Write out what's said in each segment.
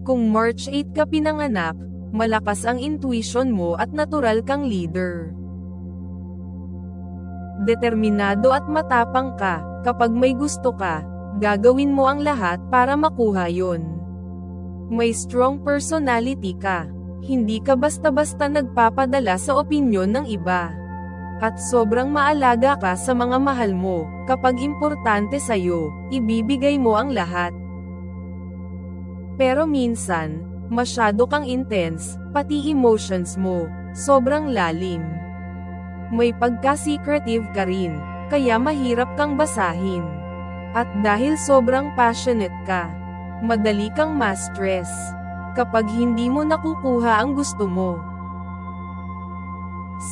Kung March 8 ka pinanganak, malakas ang intuition mo at natural kang leader. Determinado at matapang ka. Kapag may gusto ka, gagawin mo ang lahat para makuha yon. May strong personality ka. Hindi ka basta-basta nagpapadala sa opinyon ng iba. At sobrang maalaga ka sa mga mahal mo. Kapag importante sa'yo, ibibigay mo ang lahat. Pero minsan, masyado kang intense, pati emotions mo, sobrang lalim. May pagka-secretive ka rin, kaya mahirap kang basahin. At dahil sobrang passionate ka, madali kang ma-stress kapag hindi mo nakukuha ang gusto mo.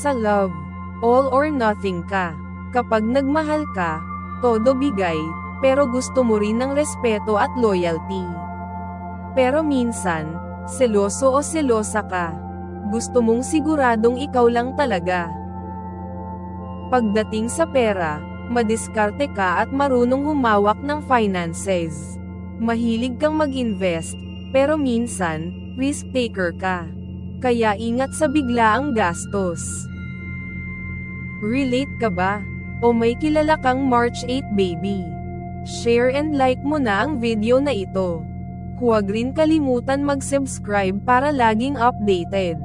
Sa love, all or nothing ka. Kapag nagmahal ka, todo bigay, pero gusto mo rin ng respeto at loyalty. Pero minsan, seloso o selosa ka. Gusto mong siguradong ikaw lang talaga. Pagdating sa pera, madiskarte ka at marunong humawak ng finances. Mahilig kang mag-invest, pero minsan, risk taker ka. Kaya ingat sa biglaang gastos. Relate ka ba? O may kilala kang March 8 baby? Share and like mo na ang video na ito. Huwag rin kalimutan mag-subscribe para laging updated.